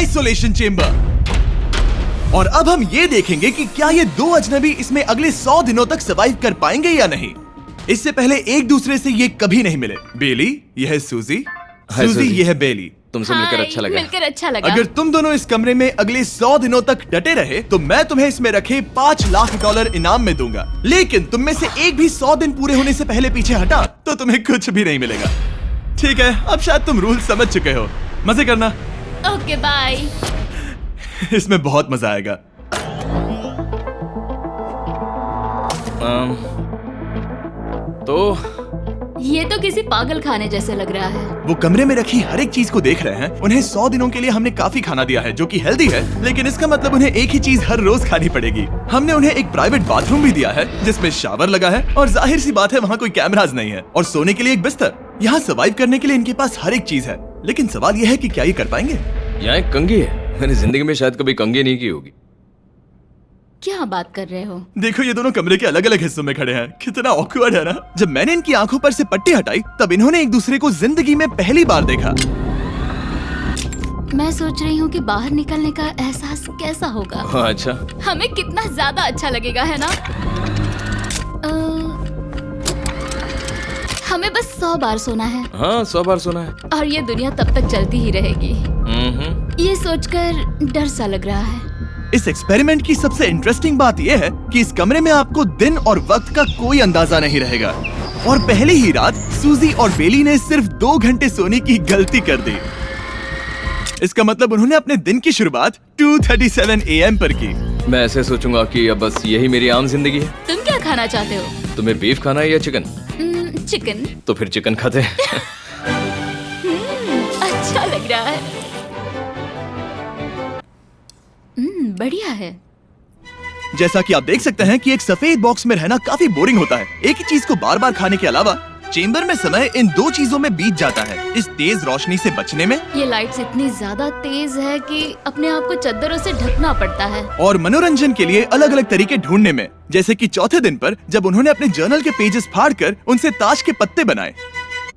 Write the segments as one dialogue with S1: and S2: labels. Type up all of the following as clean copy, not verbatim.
S1: Isolation chamber. और अब हम ये देखेंगे कि क्या ये दो अजनबी इसमें अगले 100 दिनों तक सर्वाइव कर पाएंगे या नहीं। इससे पहले एक दूसरे से ये कभी नहीं मिले। बेली, यह है सूजी, सूजी ये है बेली।
S2: तुमसे मिलकर अच्छा लगा।
S3: मिलकर अच्छा लगा।
S1: अगर तुम दोनों इस कमरे में अगले 100 दिनों तक डटे रहे तो मैं तुम्हें इसमें रखे $5 लाख इनाम में दूंगा। लेकिन तुम में से एक भी 100 दिन पूरे होने से पहले पीछे हटा तो तुम्हें कुछ भी नहीं मिलेगा। ठीक है, अब शायद तुम रूल समझ चुके हो। मजे करना।
S3: Okay bye.
S1: इसमें बहुत मजा आएगा।
S2: तो
S3: ये तो किसी पागल खाने जैसे लग रहा है।
S1: वो कमरे में रखी हर एक चीज को देख रहे हैं। उन्हें 100 दिनों के लिए हमने काफी खाना दिया है जो कि हेल्दी है, लेकिन इसका मतलब उन्हें एक ही चीज हर रोज खानी पड़ेगी। हमने उन्हें एक प्राइवेट बाथरूम भी दिया है जिसमें शावर लगा है और जाहिर सी बात है वहाँ कोई कैमराज नहीं है, और सोने के लिए एक बिस्तर। यहाँ सर्वाइव करने के लिए इनके पास हर एक चीज है, लेकिन सवाल यह है कि क्या ये कर पाएंगे।
S2: यहाँ एक कंघी है। मैंने जिंदगी में शायद कभी कंघी नहीं की होगी।
S3: क्या बात कर रहे हो?
S1: देखो ये दोनों कमरे के अलग अलग हिस्सों में खड़े हैं। कितना ऑकवर्ड है ना। जब मैंने इनकी आंखों पर से पट्टी हटाई तब इन्होंने एक दूसरे को जिंदगी में पहली बार देखा।
S3: मैं सोच रही हूँ कि बाहर निकलने का एहसास कैसा होगा।
S2: हाँ, अच्छा।
S3: हमें कितना ज्यादा अच्छा लगेगा, है ना? हमें बस 100 बार सोना है।
S2: हाँ, 100 बार सोना है।
S3: और ये दुनिया तब तक चलती ही रहेगी। ये सोचकर डर सा लग रहा है।
S1: इस एक्सपेरिमेंट की सबसे इंटरेस्टिंग बात यह है कि इस कमरे में आपको दिन और वक्त का कोई अंदाजा नहीं रहेगा। और पहली ही रात सूजी और बेली ने सिर्फ 2 घंटे सोने की गलती कर दी। इसका मतलब उन्होंने अपने दिन की शुरुआत 2:37 AM पर की।
S2: मैं ऐसे सोचूंगा कि अब बस यही मेरी आम जिंदगी है।
S3: तुम क्या खाना चाहते हो?
S2: तुम्हें बीफ खाना है या चिकन?
S3: चिकन।
S2: तो फिर चिकन खाते हैं।
S3: अच्छा लग रहा है। बढ़िया है।
S1: जैसा कि आप देख सकते हैं कि एक सफेद बॉक्स में रहना काफी बोरिंग होता है। एक ही चीज को बार बार खाने के अलावा चेंबर में समय इन 2 चीजों में बीत जाता है। इस तेज रोशनी से बचने में,
S3: ये लाइट्स इतनी ज्यादा तेज है कि अपने आप को चद्दरों से ढकना पड़ता है,
S1: और मनोरंजन के लिए अलग अलग तरीके ढूंढने में। जैसे कि चौथे दिन पर जब उन्होंने अपने जर्नल के पेजेस फाड़कर उनसे ताश के पत्ते बनाए।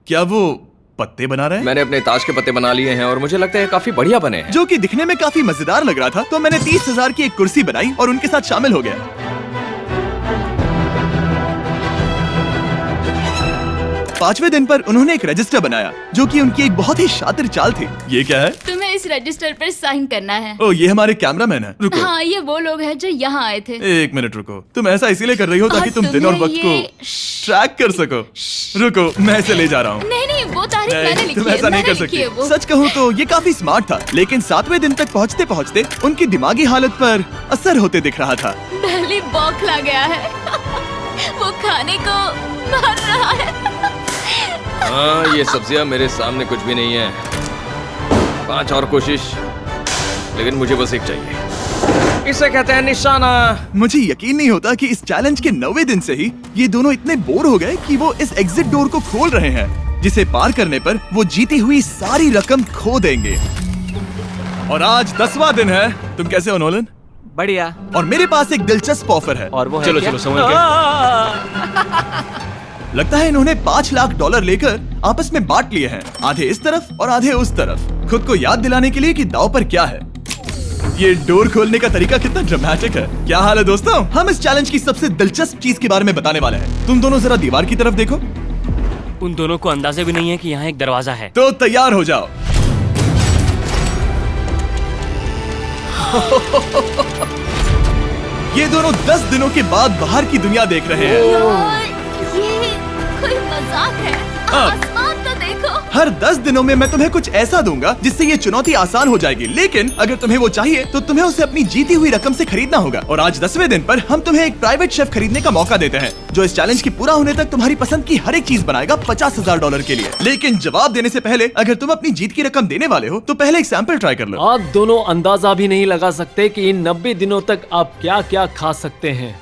S1: क्या वो पत्ते बना रहे हैं?
S2: मैंने अपने ताश के पत्ते बना लिए हैं और मुझे लगता है काफी बढ़िया बने हैं।
S1: जो कि दिखने में काफी मजेदार लग रहा था, तो मैंने 30,000 की एक कुर्सी बनाई और उनके साथ शामिल हो गया। 5वें दिन पर उन्होंने एक रजिस्टर बनाया जो कि उनकी एक बहुत ही शातिर चाल थी। ये क्या है?
S3: तुम्हें इस रजिस्टर पर साइन करना है।
S1: ओ, ये हमारे कैमरामैन है। रुको।
S3: हाँ, ये वो लोग हैं जो यहाँ आए थे।
S1: 1 मिनट रुको। तुम ऐसा इसीलिए कर रही हो ताकि
S3: और
S1: तुम दिन और वक्त
S3: तुम्हें
S1: को ट्रैक कर सको। रुको, मैं इसे ले जा रहा हूँ।
S3: नहीं, वो तारीख मैंने लिखी
S1: तुम
S3: है।
S1: ऐसा नहीं कर
S3: मैंने लिखी है
S1: सकती।
S3: वो।
S1: सच कहूँ तो ये काफी स्मार्ट था, लेकिन 7वें दिन तक पहुँचते पहुँचते उनकी दिमागी हालत पर असर होते दिख रहा था।
S3: पहली बौखला गया है। वो खाने को मार रहा है।
S2: हाँ, ये सब्जियां मेरे सामने कुछ भी नहीं है। 5 और कोशिश, लेकिन मुझे बस एक चाहिए। इसे कहते हैं निशाना।
S1: मुझे यकीन नहीं होता कि इस चैलेंज के 9वें दिन से ही ये दोनों इतने बोर हो गए कि वो इस एग्जिट डोर को खोल रहे हैं, जिसे पार करने पर वो जीती हुई सारी रकम खो देंगे। और आज 10वां दिन है। तुम कैसे हो नोलन?
S4: बढ़िया।
S1: और मेरे पास एक दिलचस्प ऑफर है।
S4: और वो है
S2: चलो
S4: क्या?
S2: चलो, समझ गए।
S1: लगता है इन्होंने $5 लाख लेकर आपस में बांट लिए हैं, आधे इस तरफ और आधे उस तरफ, खुद को याद दिलाने के लिए कि दांव पर क्या है। ये डोर खोलने का तरीका कितना ड्रामेटिक है। क्या हाल है दोस्तों? हम इस चैलेंज की सबसे दिलचस्प चीज के बारे में बताने वाले हैं। तुम दोनों जरा दीवार की तरफ देखो।
S4: उन दोनों को अंदाजा भी नहीं है कि यहाँ एक दरवाजा है।
S1: तो तैयार हो जाओ। ये दोनों 10 दिनों के बाद बाहर की दुनिया देख रहे हैं।
S3: यार, ये कोई मजाक है। आसमान तो देखो।
S1: हर 10 दिनों में मैं तुम्हें कुछ ऐसा दूंगा जिससे ये चुनौती आसान हो जाएगी, लेकिन अगर तुम्हें वो चाहिए तो तुम्हें उसे अपनी जीती हुई रकम से खरीदना होगा। और आज 10वें दिन पर हम तुम्हें एक प्राइवेट शेफ खरीदने का मौका देते हैं जो इस चैलेंज की पूरा होने तक तुम्हारी पसंद की हर एक चीज बनाएगा $50,000 के लिए। लेकिन जवाब देने से पहले अगर तुम अपनी जीत की रकम देने वाले हो तो पहले एक सैंपल ट्राई कर लो।
S5: आप दोनों अंदाजा भी नहीं लगा सकते कि इन 90 दिनों तक आप क्या क्या खा सकते हैं।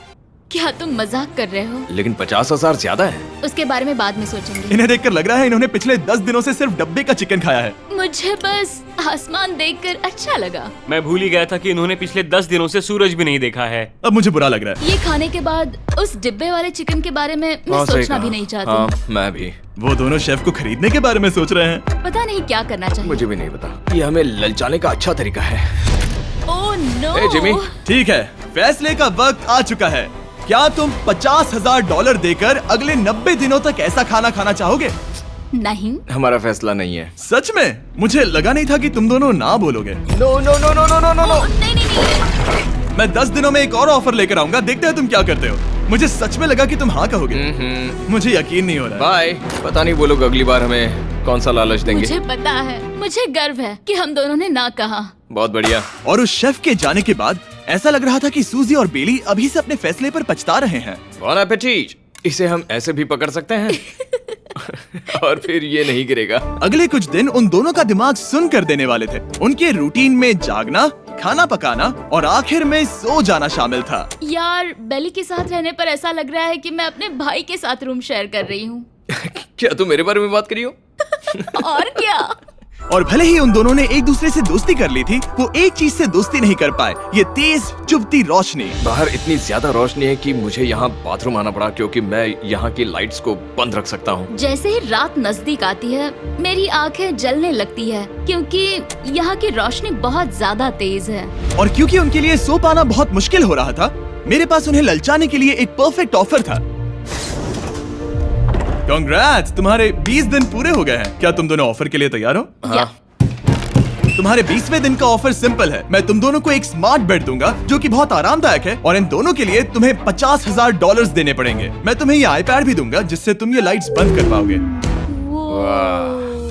S3: क्या तुम मजाक कर रहे हो?
S2: लेकिन 50,000 ज्यादा है।
S3: उसके बारे में बाद में सोचेंगे।
S1: इन्हें देखकर लग रहा है इन्होंने पिछले 10 दिनों से सिर्फ डब्बे का चिकन खाया है।
S3: मुझे बस आसमान देखकर अच्छा लगा।
S4: मैं भूल ही गया था कि इन्होंने पिछले 10 दिनों से सूरज भी नहीं देखा है।
S1: अब मुझे बुरा लग रहा है।
S3: ये खाने के बाद उस डिब्बे वाले चिकन के बारे में मैं
S2: सही
S3: सोचना
S2: कहा।
S3: भी नहीं चाहती।
S2: हाँ, मैं भी।
S1: वो दोनों शेफ को खरीदने के बारे में सोच रहे हैं।
S3: पता नहीं क्या करना चाहिए।
S2: मुझे भी नहीं पता। ये हमें ललचाने का अच्छा तरीका है।
S3: Oh no.
S2: ए, जिमी।
S1: ठीक है, फैसले का वक्त आ चुका है। क्या तुम $50,000 देकर अगले 90 दिनों तक ऐसा खाना खाना चाहोगे?
S3: नहीं।
S2: हमारा फैसला नहीं है।
S1: सच में? मुझे लगा नहीं था कि तुम दोनों ना बोलोगे।
S2: No no no no no no no no.
S3: नहीं नहीं नहीं।
S1: मैं 10 दिनों में एक और ऑफर लेकर आऊंगा, देखते हैं तुम क्या करते हो। मुझे सच में लगा कि तुम हाँ कहोगे। मुझे यकीन नहीं हो रहा।
S2: बाय। पता नहीं वो लोग अगली बार हमें कौन सा लालच देंगे।
S3: मुझे पता है, मुझे गर्व है कि हम दोनों ने ना कहा।
S2: बहुत बढ़िया।
S1: और उस शेफ के जाने के बाद ऐसा लग रहा था कि सूजी और बेली अभी से अपने फैसले पर पछता रहे हैं।
S2: बॉन एपेटीट। इसे हम ऐसे भी पकड़ सकते हैं और फिर ये नहीं गिरेगा।
S1: अगले कुछ दिन उन दोनों का दिमाग सुन कर देने वाले थे। उनके रूटीन में जागना, खाना पकाना और आखिर में सो जाना शामिल था।
S3: यार, बेली के साथ रहने पर ऐसा लग रहा है कि मैं अपने भाई के साथ रूम शेयर कर रही हूँ।
S2: क्या तुम मेरे बारे में बात करी हो?
S3: और क्या।
S1: और भले ही उन दोनों ने एक दूसरे से दोस्ती कर ली थी, वो एक चीज से दोस्ती नहीं कर पाए, ये तेज चुभती रोशनी।
S2: बाहर इतनी ज्यादा रोशनी है कि मुझे यहाँ बाथरूम आना पड़ा क्योंकि मैं यहाँ की लाइट्स को बंद रख सकता हूँ।
S3: जैसे ही रात नजदीक आती है मेरी आंखें जलने लगती है क्योंकि यहाँ की रोशनी बहुत ज्यादा तेज है।
S1: और क्योंकि उनके लिए सो पाना बहुत मुश्किल हो रहा था, मेरे पास उन्हें ललचाने के लिए एक परफेक्ट ऑफर था। कांग्रेट्स, तुम्हारे 20 दिन पूरे हो गए हैं। क्या तुम दोनों ऑफर के लिए तैयार हो?
S3: या।
S1: तुम्हारे 20वें दिन का ऑफर सिंपल है। मैं तुम दोनों को एक स्मार्ट बेड दूंगा जो कि बहुत आरामदायक है, और इन दोनों के लिए तुम्हें $50,000 देने पड़ेंगे। मैं तुम्हें ये आईपैड भी दूंगा जिससे तुम ये लाइट्स बंद कर पाओगे।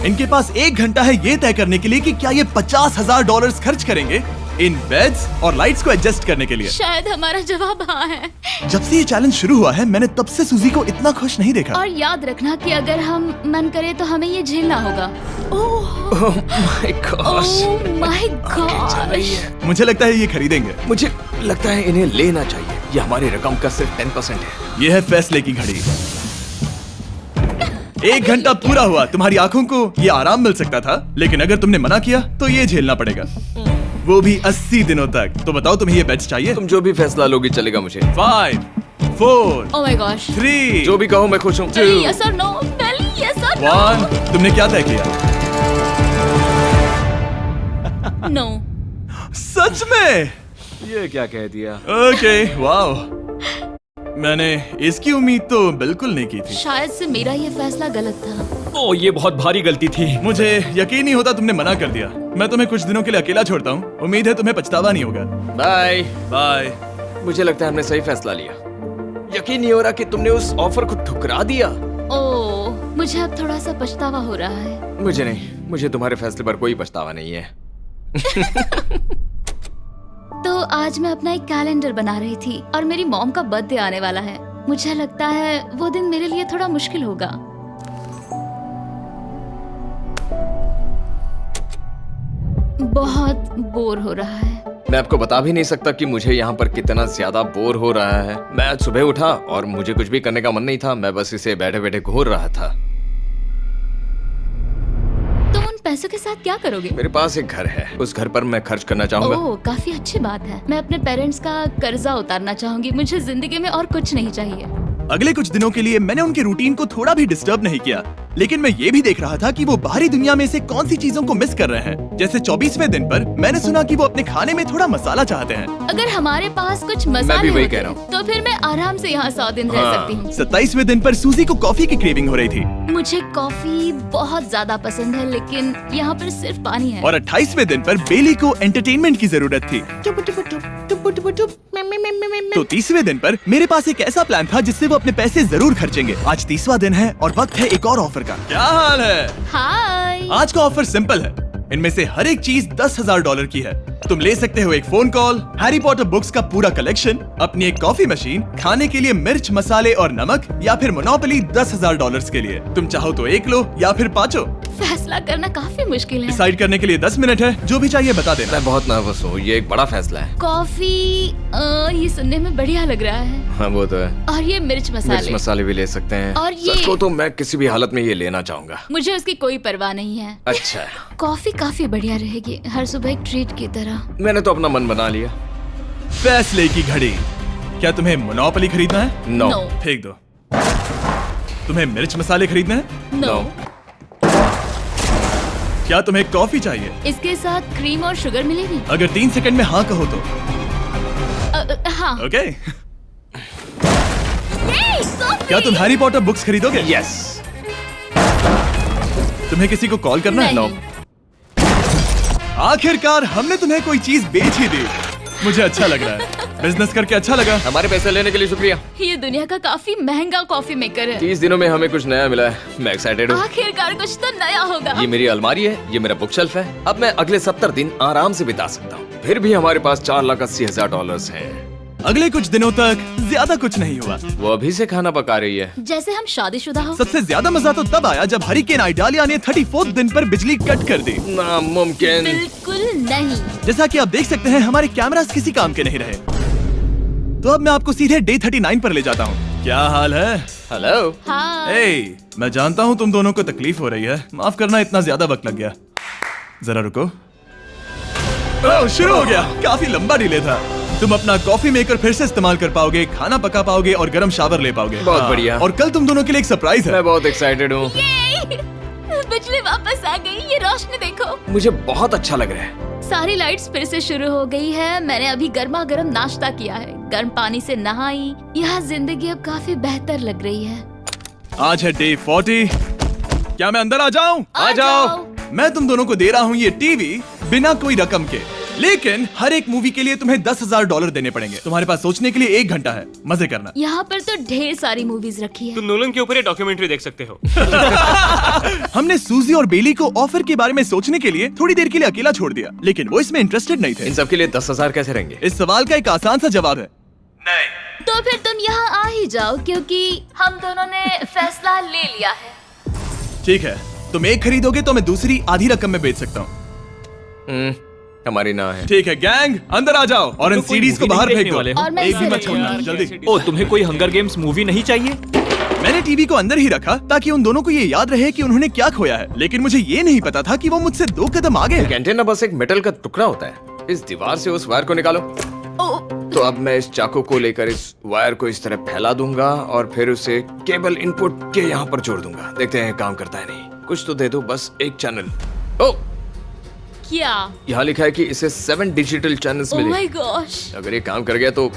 S1: इनके पास 1 घंटा है ये तय करने के लिए कि क्या ये $50,000 खर्च करेंगे इन बेड्स और लाइट्स को एडजस्ट करने के लिए।
S3: शायद हमारा जवाब हाँ है।
S1: जब से ये चैलेंज शुरू हुआ है, मैंने तब से सूजी को इतना खुश नहीं देखा।
S3: और याद रखना कि अगर हम मन करें तो हमें ये झेलना होगा। Oh my God.
S1: मुझे लगता है ये खरीदेंगे।
S2: मुझे लगता है इन्हें लेना चाहिए। ये हमारी रकम का सिर्फ 10% है।
S1: ये है फैसले की घड़ी। 1 घंटा पूरा हुआ। तुम्हारी आंखों को ये आराम मिल सकता था, लेकिन अगर तुमने मना किया तो ये झेलना पड़ेगा, वो भी 80 दिनों तक। तो बताओ, तुम्हें ये बेड्स चाहिए?
S2: तुम जो भी फैसला लोगी चलेगा मुझे।
S1: 5, 4,
S3: ओह माय गॉश।
S1: 3,
S2: जो भी कहो मैं खुश हूँ।
S3: यस और नो। बेली, यस और
S1: 1। तुमने क्या तय किया?
S3: नो।
S1: सच में?
S2: ये क्या कह दिया?
S1: Okay, wow. मैंने इसकी उम्मीद तो बिल्कुल नहीं की थी।
S3: शायद से मेरा ये फैसला गलत था।
S4: ओह, ये बहुत भारी गलती थी।
S1: मुझे यकीन नहीं होता तुमने मना कर दिया। मैं तुम्हें कुछ दिनों के लिए अकेला छोड़ता हूँ। उम्मीद है तुम्हें पछतावा नहीं होगा।
S2: Bye
S1: bye.
S2: मुझे लगता है हमने सही फैसला लिया। यकीन नहीं हो रहा कि तुमने उस ऑफर को ठुकरा दिया।
S3: ओह, मुझे अब थोड़ा सा पछतावा हो रहा है।
S2: मुझे नहीं, मुझे तुम्हारे फैसले पर कोई पछतावा नहीं है।
S3: तो आज मैं अपना एक कैलेंडर बना रही थी और मेरी मॉम का बर्थडे आने वाला है। मुझे लगता है वो दिन मेरे लिए थोड़ा मुश्किल होगा। बहुत बोर हो रहा है।
S2: मैं आपको बता भी नहीं सकता कि मुझे यहाँ पर कितना ज्यादा बोर हो रहा है। मैं आज सुबह उठा और मुझे कुछ भी करने का मन नहीं था। मैं बस इसे बैठे बैठे घूर रहा था।
S3: तुम उन पैसों के साथ क्या करोगे?
S2: मेरे पास एक घर है, उस घर पर मैं खर्च करना चाहूंगा।
S3: ओह, काफी अच्छी बात है। मैं अपने पेरेंट्स का कर्जा उतारना चाहूंगी। मुझे जिंदगी में और कुछ नहीं चाहिए।
S1: अगले कुछ दिनों के लिए मैंने उनके रूटीन को थोड़ा भी डिस्टर्ब नहीं किया, लेकिन मैं ये भी देख रहा था कि वो बाहरी दुनिया में से कौन सी चीजों को मिस कर रहे हैं। जैसे 24वें दिन पर मैंने सुना कि वो अपने खाने में थोड़ा मसाला चाहते हैं।
S3: अगर हमारे पास कुछ
S2: मैं
S3: मसाले
S2: भी वही
S3: होते
S2: कह रहा हूँ।
S3: तो फिर मैं आराम से यहाँ 100 दिन रह सकती हूँ।
S1: 27वें दिन पर सूजी को कॉफी की क्रेविंग हो रही थी।
S3: मुझे कॉफी बहुत ज्यादा पसंद है, लेकिन यहाँ पर सिर्फ पानी है।
S1: और 28वें दिन पर बेली को एंटरटेनमेंट की जरूरत थी। तो 30वें दिन पर मेरे पास एक ऐसा प्लान था जिससे वो अपने पैसे जरूर खर्चेंगे। आज 30वां दिन है और वक्त है एक और ऑफर का। क्या हाल है?
S3: हाय।
S1: आज का ऑफर सिंपल है। इनमें से हर एक चीज $10,000 की है। तुम ले सकते हो एक phone call, Harry Potter books का पूरा कलेक्शन, अपनी एक कॉफी मशीन, खाने के लिए मिर्च, मसाले और नमक, या फिर मोनोपोली $10,000 के लिए। तुम चाहो तो 1 लो या फिर 5।
S3: फैसला करना काफी मुश्किल है।
S1: डिसाइड करने के लिए 10 मिनट है, जो भी चाहिए बता देना।
S2: मैं बहुत नर्वस हूँ, ये एक बड़ा फैसला है।
S3: कॉफी ये सुनने में बढ़िया लग रहा है।
S2: हाँ वो तो है।
S3: और ये मिर्च
S2: मिर्च
S3: मसाले।
S2: मसाले भी ले सकते हैं।
S3: और ये-
S2: सच को तो मैं किसी भी हालत में ये लेना चाहूंगा।
S3: मुझे उसकी कोई परवाह नहीं है।
S2: अच्छा,
S3: कॉफी काफी बढ़िया रहेगी, हर सुबह एक ट्रीट की तरह।
S2: मैंने तो अपना मन बना लिया।
S1: फैसले की घड़ी। क्या तुम्हें मोनोपोली खरीदना है?
S2: नो।
S3: No.
S1: फेंक दो। तुम्हें मिर्च मसाले खरीदने हैं?
S3: नो।
S1: क्या तुम्हें कॉफी चाहिए?
S3: इसके साथ क्रीम और शुगर मिलेगी?
S1: अगर 3 सेकंड में हाँ कहो तो।
S3: हाँ।
S1: ओके।
S3: कॉफी!
S1: क्या तुम हैरी पॉटर बुक्स खरीदोगे?
S2: यस।
S1: तुम्हें किसी को कॉल करना है?
S3: नहीं।
S1: आखिरकार हमने तुम्हें कोई चीज बेच ही दी। मुझे अच्छा लग रहा है। बिजनेस करके अच्छा लगा।
S2: हमारे पैसे लेने के लिए शुक्रिया।
S3: ये दुनिया का काफी महंगा कॉफी मेकर है।
S2: 30 दिनों में हमें कुछ नया मिला है। मैं एक्साइटेड हूँ।
S3: आखिरकार कुछ तो नया होगा।
S2: ये मेरी अलमारी है, ये मेरा बुक शेल्फ है। अब मैं अगले 70 दिन आराम से बिता सकता हूँ। फिर भी हमारे पास $4,80,000 हैं।
S1: अगले कुछ दिनों तक ज्यादा कुछ नहीं हुआ।
S2: वो अभी से खाना पका रही है।
S3: जैसे हम शादीशुदा हो।
S1: सबसे ज्यादा मजा तो तब आया जब हरिकेन आइडालिया ने 34 दिन पर बिजली कट कर दी।
S2: नामुमकिन।
S3: बिल्कुल नहीं।
S1: जैसा कि आप देख सकते हैं हमारे कैमरास किसी काम के नहीं रहे। तो अब मैं आपको सीधे डे 39 पर ले जाता हूँ। क्या हाल है?
S2: हेलो।
S3: हाँ।
S1: ए, मैं जानता हूँ तुम दोनों को तकलीफ हो रही है। माफ करना इतना ज्यादा वक्त लग गया। जरा रुको। ओह, शुरू हो गया। काफी लंबा डिले था। तुम अपना कॉफी मेकर फिर से इस्तेमाल कर पाओगे, खाना पका पाओगे और गर्म शावर ले पाओगे।
S2: बहुत
S1: हाँ,
S2: बढ़िया।
S1: और कल तुम दोनों के लिए एक सरप्राइज है।
S2: मैं बहुत एक्साइटेड हूँ।
S3: ये! बिजली वापस आ गई। ये रोशनी देखो।
S2: मुझे बहुत अच्छा लग रहा है।
S3: सारी लाइट्स फिर से शुरू हो गई है। मैंने अभी गर्मा गर्म नाश्ता किया है, गर्म पानी से नहाई। यहाँ जिंदगी अब काफी बेहतर लग रही है।
S1: आज है डे 40। क्या मैं अंदर आ जाऊं?
S3: आ जाओ।
S1: मैं तुम दोनों को दे रहा हूँ ये टीवी बिना कोई रकम के, लेकिन हर एक मूवी के लिए तुम्हें $10,000 देने पड़ेंगे। तुम्हारे पास सोचने के लिए 1 घंटा है। मजे करना।
S3: यहाँ पर तो ढेर सारी मूवीज रखी है।
S4: तुम नोलन के ऊपर ये डॉक्यूमेंट्री देख सकते हो।
S1: हमने सूजी और बेली को ऑफर के बारे में सोचने के लिए थोड़ी देर के लिए अकेला छोड़ दिया, लेकिन वो इसमें इंटरेस्टेड नहीं थे।
S2: इन सब के लिए 10,000 कैसे रहेंगे?
S1: इस सवाल का एक आसान सा जवाब है नहीं।
S3: तो फिर तुम यहाँ आ ही जाओ, क्योंकि हम दोनों ने फैसला ले लिया है।
S1: ठीक है, तुम एक खरीदोगे तो मैं दूसरी आधी रकम में बेच सकता हूँ।
S2: हमारी ना है।
S1: ठीक है गैंग, अंदर आ जाओ और इन
S4: कोई
S1: सीडीज को
S4: movie
S1: बाहर
S4: नहीं
S1: फेंक
S4: देखने
S1: दो।
S4: वाले हो?
S3: और मैं
S1: एक भी
S3: इसे
S1: मत छोड़ना,
S3: रखूंगी।
S1: जल्दी।
S5: ओ, तुम्हें कोई हंगर गेम्स मूवी नहीं चाहिए?
S1: मैंने टीवी को अंदर ही रखा ताकि उन दोनों को ये याद रहे कि उन्होंने क्या खोया है, लेकिन मुझे ये नहीं पता था कि वो मुझसे 2 कदम आगे
S2: एक
S1: है।
S2: एंटेना बस एक मेटल का टुकड़ा होता है। इस दीवार से उस वायर को निकालो।
S3: ओ,
S2: तो अब मैं इस चाकू को लेकर इस वायर को इस तरह फैला दूंगा और फिर उसे केबल इनपुट के यहाँ पर जोड़ दूंगा। देखते हैं काम करता है नहीं। कुछ तो दे दो, बस एक चैनल। ओ,
S3: क्या?
S2: यहाँ लिखा है कि इसे 7 डिजिटल चैनल्स
S3: ओ
S2: मिले।
S3: My gosh.
S2: अगर ये काम कर गया तो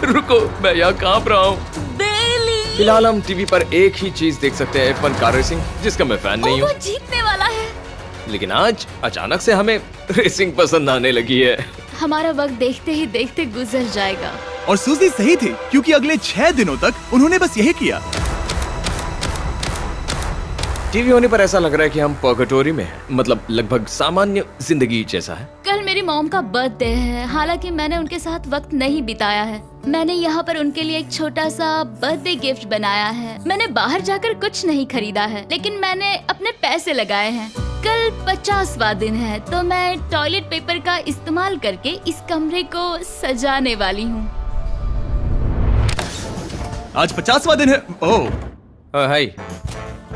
S2: रुको, मैं यहाँ कांप रहा हूँ।
S3: बेली!
S2: फिलहाल हम टीवी पर एक ही चीज देख सकते हैं, F1 कार रेसिंग, जिसका मैं फैन नहीं
S3: वो
S2: हूँ।
S3: जीतने वाला है।
S2: लेकिन आज अचानक से हमें रेसिंग पसंद आने लगी है।
S3: हमारा वक्त देखते ही देखते गुजर जाएगा।
S1: और सूजी सही थी, क्योंकि अगले 6 दिनों तक उन्होंने बस यही किया।
S2: टीवी होने पर ऐसा लग रहा है कि हम पर्गेटोरी में हैं, मतलब लगभग सामान्य जिंदगी जैसा है।
S3: कल मेरी मॉम का बर्थडे है, हालांकि मैंने उनके साथ वक्त नहीं बिताया है। मैंने यहाँ पर उनके लिए एक छोटा सा बर्थडे गिफ्ट बनाया है। मैंने बाहर जाकर कुछ नहीं खरीदा है, लेकिन मैंने अपने पैसे लगाए हैं। कल 50वां दिन है, तो मैं टॉयलेट पेपर का इस्तेमाल करके इस कमरे को सजाने वाली हूँ।
S1: आज 50वां दिन है। ओह,
S2: हाय।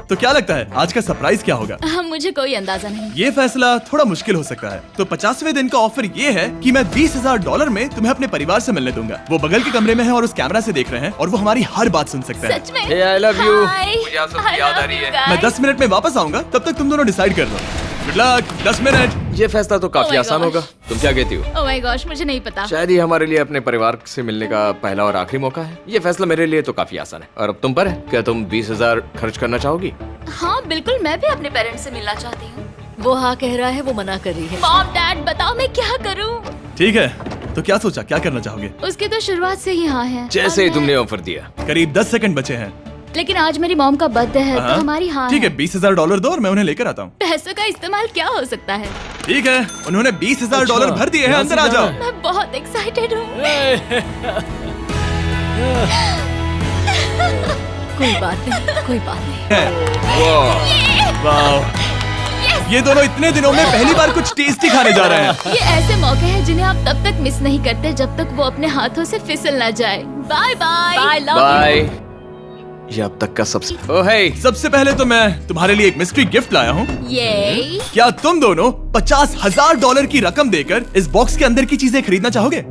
S1: तो क्या लगता है आज का सरप्राइज क्या होगा?
S3: मुझे कोई अंदाजा नहीं।
S1: ये फैसला थोड़ा मुश्किल हो सकता है। तो 50वें दिन का ऑफर ये है कि मैं $20,000 में तुम्हें अपने परिवार से मिलने दूंगा। वो बगल के कमरे में है और उस कैमरा से देख रहे हैं और वो हमारी हर बात सुन सकते हैं।
S3: सच में?
S2: Hey, I love you.
S3: Hi.
S2: मुझे आप सबकी
S3: I
S2: याद आ
S3: love
S2: रही
S3: you
S2: है।
S3: guys.
S1: मैं 10 मिनट में वापस आऊंगा, तब तक तुम दोनों डिसाइड कर लो। Good luck. 10 मिनट।
S2: ये फैसला तो काफी
S3: Oh my
S2: आसान
S3: gosh.
S2: होगा। तुम क्या कहती हो?
S3: Oh my gosh, मुझे नहीं पता।
S2: शायद ये हमारे लिए अपने परिवार से मिलने का पहला और आखिरी मौका है। ये फैसला मेरे लिए तो काफी आसान है। और अब तुम पर है। क्या तुम 20,000 खर्च करना चाहोगी?
S3: हाँ बिल्कुल, मैं भी अपने पेरेंट्स से मिलना चाहती हूँ।
S6: वो हाँ कह रहा है, वो मना कर रही है।
S3: मॉम डैड बताओ मैं क्या करूँ?
S1: ठीक है, तो क्या सोचा, क्या करना चाहोगे?
S3: उसकी तो शुरुआत से ही हाँ है।
S2: जैसे ही
S3: और
S2: तुमने ऑफर दिया।
S1: करीब 10 सेकंड बचे हैं।
S3: लेकिन आज मेरी मॉम का बर्थडे है, तो हमारी हाँ
S1: ठीक है, $20,000 दो और मैं उन्हें लेकर आता हूँ।
S3: पैसों का इस्तेमाल क्या हो सकता है?
S1: ठीक है, उन्होंने $20,000 भर दिए हैं। अंदर आ जाओ।
S3: मैं बहुत एक्साइटेड हूँ।
S6: कोई बात नहीं, कोई बात नहीं।
S1: वाह, ये दोनों इतने दिनों में पहली बार कुछ टेस्टी खाने जा रहे हैं।
S3: ये ऐसे मौके हैं जिन्हें आप तब तक मिस नहीं करते जब तक वो अपने हाथों से फिसल ना जाए। Bye bye.
S6: Bye, love
S2: bye. ये अब तक का सबसे
S1: सबसे पहले तो मैं तुम्हारे लिए एक मिस्ट्री गिफ्ट लाया हूँ।
S3: ये
S1: क्या तुम दोनों $50,000 की रकम देकर इस बॉक्स के अंदर की चीजें खरीदना चाहोगे?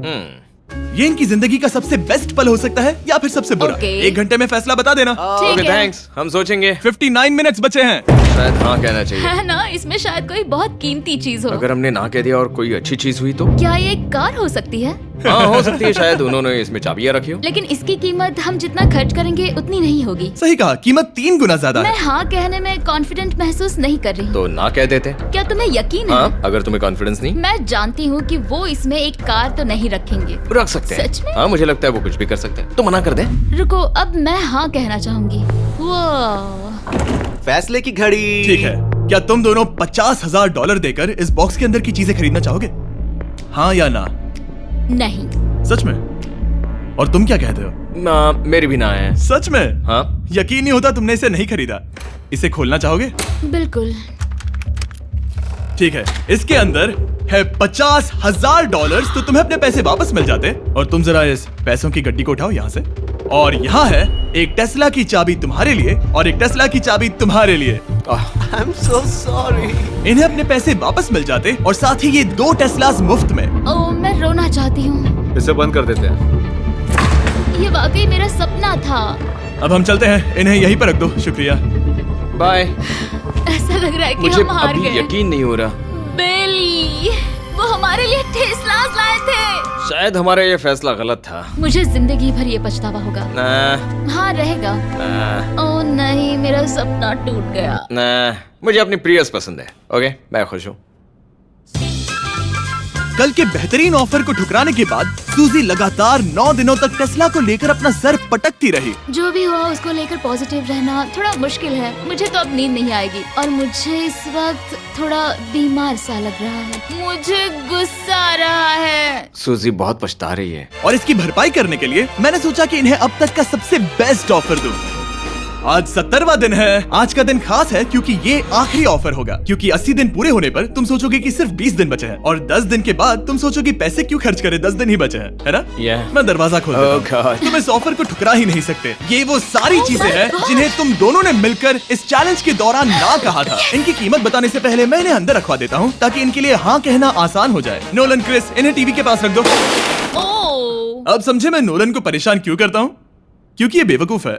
S1: ये इनकी जिंदगी का सबसे बेस्ट पल हो सकता है या फिर सबसे बुरा।
S3: Okay.
S1: 1 घंटे में फैसला बता देना।
S3: ठीक है।
S2: थैंक्स, हम सोचेंगे।
S1: 59 मिनट्स बचे हैं।
S2: शायद हाँ कहना चाहिए।
S3: है ना, इसमें शायद कोई बहुत कीमती चीज हो।
S2: अगर हमने ना कह दिया और कोई अच्छी चीज हुई तो?
S3: क्या ये एक कार हो सकती है?
S2: हाँ, हो सकती है। शायद उन्होंने इसमें चाबियां रखी हो।
S3: लेकिन इसकी कीमत हम जितना खर्च करेंगे उतनी नहीं होगी।
S1: सही कहा, कीमत 3 गुना ज्यादा
S3: मैं
S1: है।
S3: हाँ कहने में कॉन्फिडेंट महसूस नहीं कर रही हूँ।
S2: तो ना कह देते।
S3: क्या तुम्हें यकीन है?
S2: हाँ, अगर तुम्हें कॉन्फिडेंस नहीं,
S3: मैं जानती हूँ कि वो इसमें एक कार तो नहीं रखेंगे।
S2: रख सकते हैं।
S3: सच में?
S2: हाँ, मुझे लगता है वो कुछ भी कर सकते हैं। तो मना कर दे।
S3: रुको, अब मैं हाँ कहना चाहूंगी। वो
S7: फैसले की घड़ी।
S1: ठीक है, क्या तुम दोनों $50,000 देकर इस बॉक्स के अंदर की चीजें खरीदना चाहोगे? हाँ या ना?
S3: नहीं।
S1: सच में? और तुम क्या कहते हो?
S2: ना, मेरी भी ना है।
S1: सच में?
S2: हाँ।
S1: यकीन नहीं होता तुमने इसे नहीं खरीदा। इसे खोलना चाहोगे?
S3: बिल्कुल।
S1: ठीक है, इसके अंदर है $50,000, तो तुम्हें अपने पैसे वापस मिल जाते। और तुम जरा इस पैसों की गड्डी को उठाओ यहाँ से। और यहाँ है एक टेस्ला की चाबी तुम्हारे लिए और एक टेस्ला की चाबी तुम्हारे लिए।
S7: I am so sorry.
S1: इन्हें अपने पैसे वापस मिल जाते और साथ ही ये 2 टेस्लास मुफ्त में।
S3: ओह, मैं रोना चाहती हूँ।
S7: इसे बंद कर देते हैं।
S3: ये वाकई मेरा सपना था।
S1: अब हम चलते हैं, इन्हें यहीं पर रख दो। शुक्रिया।
S2: बाय।
S3: ऐसा लग रहा है कि
S2: मुझे
S3: हम हार
S2: अभी
S3: गए।
S2: यकीन नहीं हो रहा।
S3: बेली, वो हमारे लिए टेस्लास लाए थे।
S2: शायद हमारा ये फैसला गलत था।
S3: मुझे जिंदगी भर ये पछतावा होगा।
S2: ना,
S3: हाँ, रहेगा।
S2: ना,
S3: ओह नहीं, मेरा सपना टूट गया।
S2: ना, मुझे अपनी प्रियस पसंद है। ओके, मैं खुश हूँ।
S1: कल के बेहतरीन ऑफर को ठुकराने के बाद सूजी लगातार 9 दिनों तक टेस्ला को लेकर अपना सर पटकती रही।
S3: जो भी हुआ उसको लेकर पॉजिटिव रहना थोड़ा मुश्किल है। मुझे तो अब नींद नहीं आएगी और मुझे इस वक्त थोड़ा बीमार सा लग रहा है। मुझे गुस्सा आ रहा है।
S2: सूजी बहुत पछता रही है।
S1: और इसकी भरपाई करने के लिए मैंने सोचा कि इन्हें अब तक का सबसे बेस्ट ऑफर दूं। आज 70वां दिन है। आज का दिन खास है क्योंकि ये आखिरी ऑफर होगा। क्योंकि 80 दिन पूरे होने पर तुम सोचोगे कि सिर्फ 20 दिन बचे हैं और 10 दिन के बाद तुम सोचोगे पैसे क्यों खर्च करें, 10 दिन ही बचे हैं, है ना?
S2: Yeah.
S1: मैं दरवाजा खोल देता हूं।
S2: Oh God.
S1: तुम इस ऑफर को ठुकरा ही नहीं सकते। ये वो सारी चीजें हैं जिन्हें तुम दोनों ने मिलकर इस चैलेंज के दौरान ना कहा था। इनकी कीमत बताने से पहले मैं इन्हें अंदर रखवा देता हूँ ताकि इनके लिए हाँ कहना आसान हो जाए। नोलन, क्रिस, इन्हें टीवी के पास रख दो।
S3: ओह,
S1: अब समझे मैं नोलन को परेशान क्यों करता हूँ? क्योंकि ये बेवकूफ है।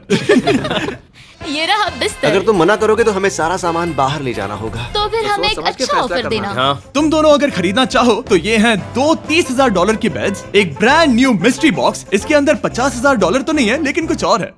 S3: ये रहा बिस्तर।
S7: अगर तुम मना करोगे तो हमें सारा सामान बाहर ले जाना होगा।
S3: तो फिर हमें एक
S7: सोच समझ के
S3: अच्छा
S7: फैसला
S3: ऑफर
S7: करना
S3: देना।
S7: है।
S2: हाँ,
S1: तुम दोनों अगर खरीदना चाहो तो ये हैं 2 $30,000 के बेड्स, एक ब्रांड न्यू मिस्ट्री बॉक्स। इसके अंदर $50,000 तो नहीं है लेकिन कुछ और है।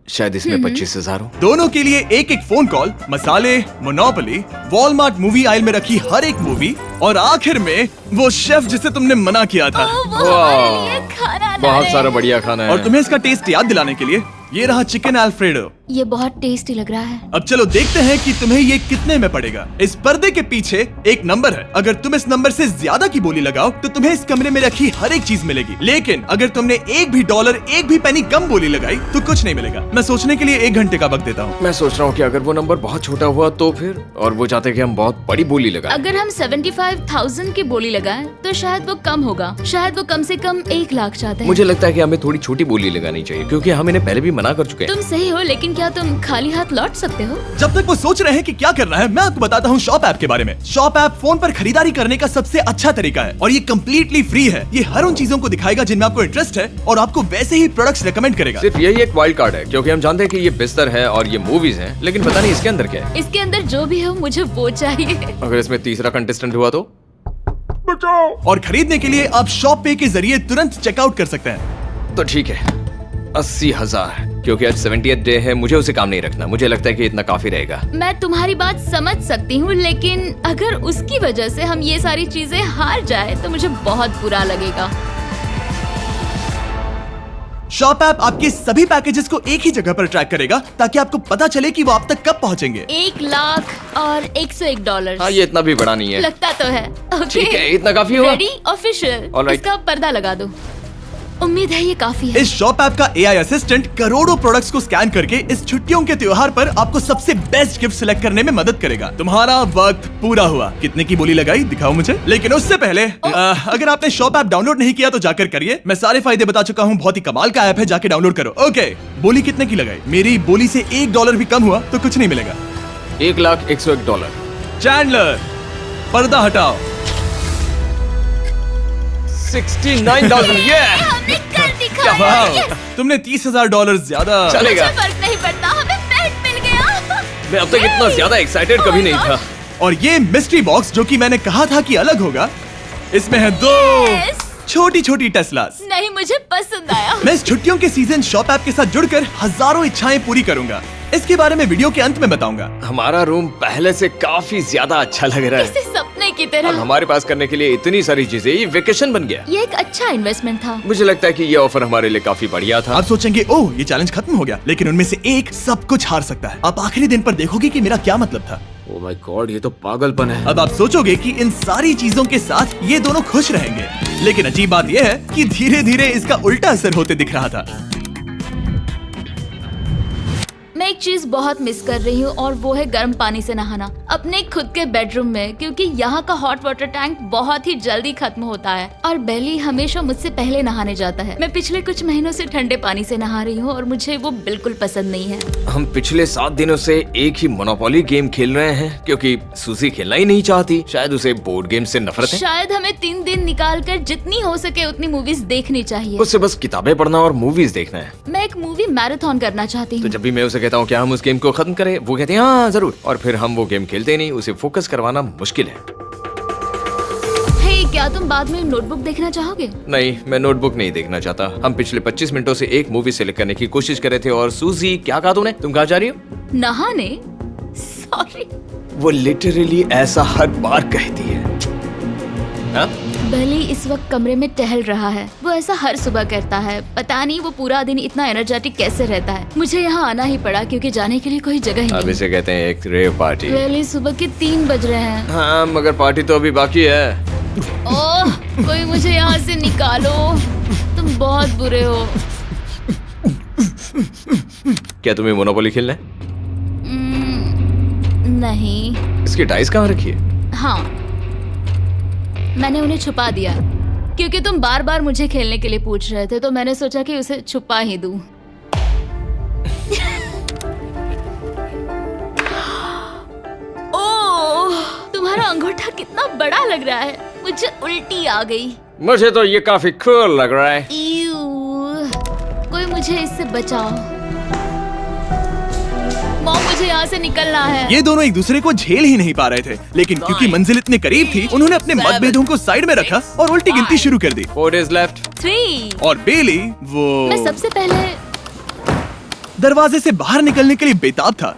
S2: शायद इसमें 25,000 हो।
S1: दोनों के लिए एक एक फोन कॉल, मसाले, मोनोपोली, वॉलमार्ट मूवी आइल में रखी हर एक मूवी और आखिर में वो शेफ जिसे तुमने मना किया था।
S3: ओह, वो हमारे लिए खाना लाए।
S2: बहुत सारा बढ़िया खाना है।
S1: और तुम्हें इसका टेस्ट याद दिलाने के लिए ये रहा चिकन अल्फ्रेडो।
S3: ये बहुत टेस्टी लग रहा है।
S1: अब चलो देखते हैं कि तुम्हें ये कितने में पड़ेगा। इस पर्दे के पीछे एक नंबर है। अगर तुम इस नंबर से ज्यादा की बोली लगाओ तो तुम्हें इस कमरे में रखी हर एक चीज मिलेगी। लेकिन अगर तुमने एक भी डॉलर, एक भी पेनी कम बोली लगाई तो कुछ नहीं मिलेगा। मैं सोचने के लिए 1 घंटे का वक्त देता हूँ।
S2: मैं सोच रहा हूँ कि अगर वो नंबर बहुत छोटा हुआ तो फिर, और वो चाहते कि हम बहुत बड़ी बोली लगाएं।
S3: अगर हम 75,000 की बोली लगाएं तो शायद वो कम होगा। शायद वो कम से कम 1 लाख चाहते हैं।
S2: मुझे लगता है कि हमें थोड़ी छोटी बोली लगानी चाहिए क्योंकि हम इन्हें पहले भी मना कर चुके हैं।
S3: तुम सही हो, लेकिन क्या तुम खाली हाथ लौट सकते हो?
S1: जब तक वो सोच रहे हैं कि क्या करना है, मैं आपको बताता हूँ शॉप ऐप के बारे में। शॉप ऐप फोन पर खरीदारी करने का सबसे अच्छा तरीका है और ये कम्प्लीटली फ्री है। ये हर उन चीजों को दिखाएगा जिनमें आपको इंटरेस्ट है और आपको वैसे ही प्रोडक्ट्स रेकमेंड करेगा।
S2: सिर्फ यही एक वाइल्ड कार्ड है क्योंकि हम जानते हैं कि ये बिस्तर है और ये मूवीज हैं, लेकिन पता नहीं इसके अंदर क्या है।
S3: इसके अंदर जो भी हो मुझे वो चाहिए।
S2: अगर इसमें तीसरा कंटेस्टेंट हुआ तो?
S1: और खरीदने के लिए आप शॉप पे के जरिए तुरंत चेकआउट कर सकते हैं।
S2: तो ठीक है, 80,000, क्योंकि आज 70th डे है। मुझे उसे काम नहीं रखना। मुझे लगता है कि इतना काफी रहेगा।
S3: मैं तुम्हारी बात समझ सकती हूँ, लेकिन अगर उसकी वजह से हम ये सारी चीजें हार जाए तो मुझे बहुत बुरा लगेगा।
S1: शॉप ऐप आपके सभी पैकेजेस को एक ही जगह पर ट्रैक करेगा ताकि आपको पता चले कि वो आप तक कब पहुंचेंगे।
S3: 1 लाख और $101।
S2: हाँ, ये इतना भी बड़ा नहीं है।
S3: लगता तो है।
S2: ठीक है, इतना काफी होगा।
S3: Ready, official.
S2: All right.
S3: इसका पर्दा लगा दो। उम्मीद है ये काफी है।
S1: इस शॉप ऐप का AI असिस्टेंट करोड़ों प्रोडक्ट्स को स्कैन करके इस छुट्टियों के त्योहार पर आपको सबसे बेस्ट गिफ्ट सिलेक्ट करने में मदद करेगा। तुम्हारा वक्त पूरा हुआ। कितने की बोली लगाई दिखाओ मुझे। लेकिन उससे पहले अगर आपने शॉप ऐप डाउनलोड नहीं किया तो जाकर करिए। मैं सारे फायदे बता चुका हूँ, बहुत ही कमाल का ऐप है, जाके डाउनलोड करो। ओके, बोली कितने की लगाई? मेरी बोली से $1 भी कम हुआ तो कुछ नहीं मिलेगा।
S2: $1,01,001।
S1: चैंडलर, पर्दा हटाओ।
S2: 69,000।
S3: हमने कर दिखाया।
S1: वाह, तुमने $30,000 ज्यादा।
S2: चलेगा।
S3: मुझे फर्क नहीं पड़ता, हमें पेट मिल गया।
S2: मैं अब तक इतना ज्यादा एक्साइटेड कभी नहीं था।
S1: और ये मिस्ट्री बॉक्स जो कि मैंने कहा था कि अलग होगा, इसमें है 2
S3: Yes।
S1: छोटी छोटी टेस्लास।
S3: नहीं, मुझे पसंद आया।
S1: मैं इस छुट्टियों के सीजन शॉप ऐप के साथ जुड़कर हजारों इच्छाएं पूरी करूंगा। इसके बारे में वीडियो के अंत में बताऊंगा।
S2: हमारा रूम पहले से काफी ज्यादा अच्छा लग रहा है।
S3: किसी सपने की
S2: अब
S3: तरह।
S2: हमारे पास करने के लिए इतनी सारी चीजें, ये वेकेशन बन गया।
S3: ये एक अच्छा इन्वेस्टमेंट था।
S2: मुझे लगता है कि ये ऑफर हमारे लिए काफी बढ़िया था।
S1: आप सोचेंगे ओह ये चैलेंज खत्म हो गया, लेकिन उनमें से एक सब कुछ हार सकता है। आप आखिरी दिन पर देखोगे कि मेरा क्या मतलब था।
S2: ओह माय गॉड, ये तो पागलपन है।
S1: अब आप सोचोगे कि इन सारी चीजों के साथ ये दोनों खुश रहेंगे, लेकिन अजीब बात यह है कि धीरे धीरे इसका उल्टा असर होते दिख रहा था।
S3: मैं एक चीज बहुत मिस कर रही हूँ और वो है गर्म पानी से नहाना अपने खुद के बेडरूम में, क्योंकि यहाँ का हॉट वाटर टैंक बहुत ही जल्दी खत्म होता है और बेली हमेशा मुझसे पहले नहाने जाता है। मैं पिछले कुछ महीनों से ठंडे पानी से नहा रही हूँ और मुझे वो बिल्कुल पसंद नहीं है।
S2: हम पिछले 7 दिनों से एक ही मोनोपोली गेम खेल रहे हैं क्योंकि सूजी खेलना ही नहीं चाहती। शायद उसे बोर्ड गेम से नफरत है।
S3: शायद हमें 3 दिन निकाल कर जितनी हो सके उतनी मूवीज देखनी चाहिए।
S2: उससे बस किताबें पढ़ना और मूवीज देखना है।
S3: मैं एक मूवी मैराथन करना चाहती
S2: तो
S3: हूँ।
S2: जब भी मैं उसे कहता हूँ क्या हम उस गेम को खत्म करें, वो कहते हैं हाँ जरूर, और फिर हम वो गेम खेलते नहीं। उसे फोकस करवाना मुश्किल है।
S3: हे, क्या तुम बाद में नोटबुक देखना चाहोगे?
S2: नहीं, मैं नोटबुक नहीं देखना चाहता। हम पिछले 25 मिनटों से एक मूवी सेलेक्ट करने की कोशिश कर रहे थे। और सूजी, क्या कहा तूने? तुम कहाँ जा रही हो?
S3: नहाने? सॉरी।
S2: वो लिटरली ऐसा हर बार कहती है। हाँ?
S3: बेली इस वक्त कमरे में टहल रहा है। वो ऐसा हर सुबह करता है। पता नहीं वो पूरा दिन इतना एनर्जेटिक कैसे रहता है। मुझे यहाँ आना ही पड़ा क्योंकि जाने के लिए कोई जगह ही
S2: अब
S3: नहीं।
S2: इसे कहते हैं एक रेव पार्टी।
S3: बेली, सुबह के 3 बज रहे हैं।
S2: हाँ, मगर पार्टी तो अभी बाकी है।
S3: ओह, कोई मुझे यहाँ से निकालो। तुम बहुत बुरे हो।
S2: क्या तुम्हें मोनोपोली खेलना है?
S3: नहीं।
S2: इसकी डाइस कहाँ रखी है?
S3: हाँ, मैंने उन्हें छुपा दिया क्योंकि तुम बार बार मुझे खेलने के लिए पूछ रहे थे, तो मैंने सोचा कि उसे छुपा ही दूं। ओह, तुम्हारा अंगूठा कितना बड़ा लग रहा है। मुझे उल्टी आ गई।
S2: मुझे तो ये काफी कूल लग रहा है।
S3: ईऊ, कोई मुझे इससे बचाओ। मॉम, मुझे यहाँ से निकलना है।
S1: ये दोनों एक दूसरे को झेल ही नहीं पा रहे थे, लेकिन क्योंकि मंजिल इतने करीब थी, उन्होंने अपने मतभेदों को साइड में रखा और उल्टी गिनती शुरू कर दी।
S2: 4 days left।
S3: 3।
S1: और बेली वो
S3: मैं सबसे पहले
S1: दरवाजे से बाहर निकलने के लिए बेताब था।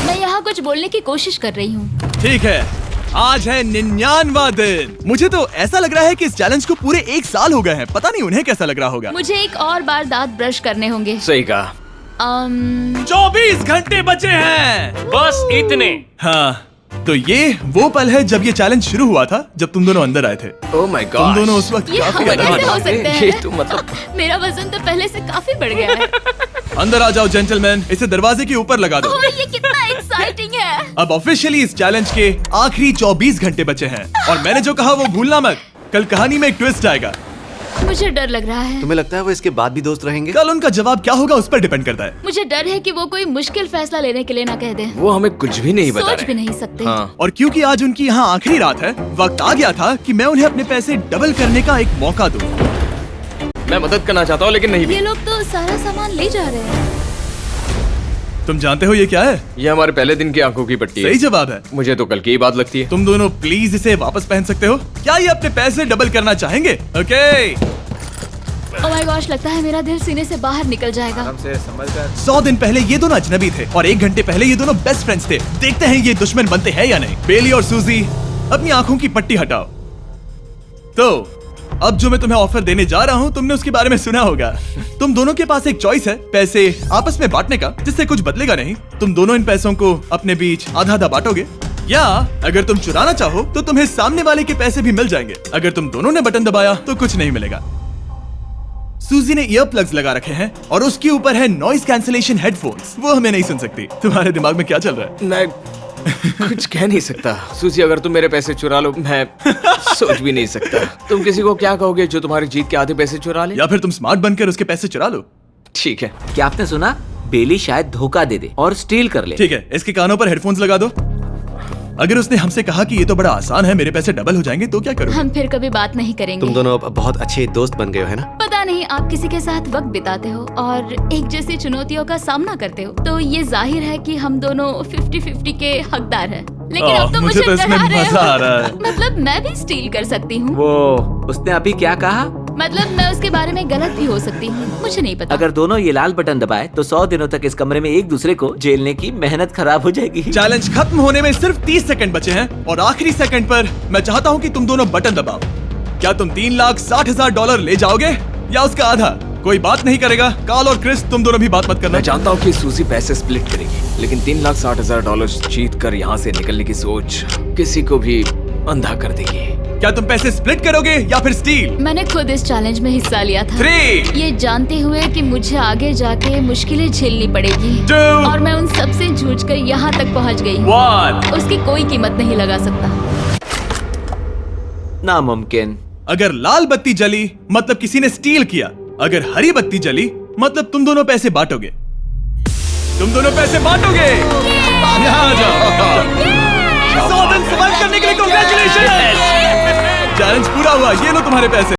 S3: मैं यहाँ कुछ बोलने की कोशिश कर रही हूँ।
S1: ठीक है, आज है 99वां दिन। मुझे तो ऐसा लग रहा है कि इस चैलेंज को पूरे 1 साल हो गए हैं। पता नहीं उन्हें कैसा लग रहा होगा।
S3: मुझे एक और बार दांत ब्रश करने होंगे।
S2: सही कहा।
S1: 24 घंटे बचे हैं।
S4: बस इतने।
S1: हाँ, तो ये वो पल है जब ये चैलेंज शुरू हुआ था, जब तुम दोनों अंदर आए थे।
S2: Oh my God.
S1: तुम दोनों उस वक्त
S3: ये
S1: काफी
S3: हम
S1: अलग
S3: कैसे
S1: थे।
S3: हो सकते हैं?
S2: ये तो मतलब
S3: मेरा वजन तो पहले से काफी बढ़ गया है।
S1: अंदर आ जाओ जेंटलमैन, इसे दरवाजे के ऊपर लगा दो।
S3: ओह, ये कितना एक्साइटिंग है।
S1: अब ऑफिशियली इस चैलेंज के आखिरी 24 घंटे बचे हैं, और मैंने जो कहा वो भूलना मत। कल कहानी में एक ट्विस्ट आएगा।
S3: मुझे डर लग रहा है।
S7: तुम्हें लगता है वो इसके बाद भी दोस्त रहेंगे?
S1: कल उनका जवाब क्या होगा उस पर डिपेंड करता है।
S3: मुझे डर है कि वो कोई मुश्किल फैसला लेने के लिए ना कह दे।
S2: वो हमें कुछ भी नहीं बता
S3: सोच
S2: रहे।
S3: भी नहीं सकते।
S2: हाँ।
S1: और क्योंकि आज उनकी यहाँ आखिरी रात है, वक्त आ गया था कि मैं उन्हें अपने पैसे डबल करने का एक मौका दूं।
S2: मैं मदद करना चाहता हूँ लेकिन नहीं भी।
S3: ये लोग तो सारा सामान ले जा रहे हैं।
S1: तुम जानते हो ये क्या है?
S2: ये हमारे पहले दिन की आंखों की पट्टी है।
S1: सही जवाब है।
S2: मुझे तो कल की ही बात लगती है।
S1: तुम दोनों प्लीज इसे वापस पहन सकते हो? क्या ये अपने पैसे डबल करना चाहेंगे? ओके।
S3: ओह माय गॉश, लगता है मेरा दिल सीने से बाहर निकल जाएगा।
S1: 100 दिन पहले ये दोनों अजनबी थे और 1 घंटे पहले ये दोनों बेस्ट फ्रेंड्स थे। देखते हैं ये दुश्मन बनते हैं या नहीं। बेली और सूजी, अपनी आंखों की पट्टी हटाओ। तो अब जो मैं तुम्हें ऑफर देने जा रहा हूँ, तुमने उसके बारे में सुना होगा। तुम दोनों के पास एक चॉइस है पैसे आपस में बांटने का, जिससे कुछ बदलेगा नहीं। तुम दोनों इन पैसों को अपने बीच आधा आधा बांटोगे, या अगर तुम चुराना चाहो तो तुम्हें सामने वाले के पैसे भी मिल जाएंगे। अगर तुम दोनों ने बटन दबाया तो कुछ नहीं मिलेगा। सूजी ने ईयर प्लग्स लगा रखे हैं और उसके ऊपर है नॉइस कैंसलेशन हेडफोन्स। वो हमें नहीं सुन सकती। तुम्हारे दिमाग में क्या चल रहा है?
S2: मैं कुछ कह नहीं सकता। सूजी, अगर तुम मेरे पैसे चुरा लो, मैं सोच भी नहीं सकता। तुम किसी को क्या कहोगे जो तुम्हारी जीत के आधे पैसे चुरा ले?
S1: या फिर तुम स्मार्ट बनकर उसके पैसे चुरा लो।
S2: ठीक है।
S8: क्या आपने सुना? बेली शायद धोखा दे दे और स्टील कर ले।
S1: ठीक है, इसके कानों पर हेडफोन्स लगा दो। अगर उसने हमसे कहा कि ये तो बड़ा आसान है, मेरे पैसे डबल हो जाएंगे, तो क्या करोगे?
S3: हम फिर कभी बात नहीं करेंगे।
S7: तुम दोनों अब बहुत अच्छे दोस्त बन गए हो, है ना?
S3: पता नहीं, आप किसी के साथ वक्त बिताते हो और एक जैसी चुनौतियों का सामना करते हो, तो ये जाहिर है कि हम दोनों 50-50 के हकदार हैं। लेकिन अब तो
S1: मुझे तो इसमें
S3: डरा रहे
S1: मजा आ रहा
S3: हो।
S1: है।
S3: मतलब मैं भी स्टील कर सकती हूँ।
S8: वो उसने अभी क्या कहा?
S3: मतलब मैं उसके बारे में गलत भी हो सकती हूँ, मुझे नहीं पता।
S8: अगर दोनों ये लाल बटन दबाए तो 100 दिनों तक इस कमरे में एक दूसरे को झेलने की मेहनत खराब हो जाएगी।
S1: चैलेंज खत्म होने में सिर्फ 30 सेकंड बचे हैं और आखिरी सेकंड पर मैं चाहता हूँ कि तुम दोनों बटन दबाओ। क्या तुम $3,60,000 ले जाओगे या उसका आधा? कोई बात नहीं करेगा। कार्ल और क्रिस, तुम दोनों भी बात मत करना।
S2: मैं जानता हूँ कि सूजी पैसे स्प्लिट करेगी, लेकिन $3,60,000 जीत कर यहाँ से निकलने की सोच किसी को भी अंधा कर देगी।
S1: क्या तुम पैसे स्प्लिट करोगे या फिर स्टील?
S3: मैंने खुद इस चैलेंज में हिस्सा लिया था,
S1: 3,
S3: ये जानते हुए कि मुझे आगे जाके मुश्किलें झेलनी पड़ेगी
S1: 2,
S3: और मैं उन सब से जूझ कर यहाँ तक पहुँच गई हूँ।
S1: 1।
S3: उसकी कोई कीमत नहीं लगा सकता।
S8: नामुमकिन।
S1: अगर लाल बत्ती जली मतलब किसी ने स्टील किया, अगर हरी बत्ती जली मतलब तुम दोनों पैसे बांटोगे। तुम दोनों पैसे बांटोगे। यहाँ आ जाओ। 100 दिन सर्वाइव करने के लिए कांग्रेचुलेशन। चैलेंज पूरा हुआ, ये लो तुम्हारे पैसे।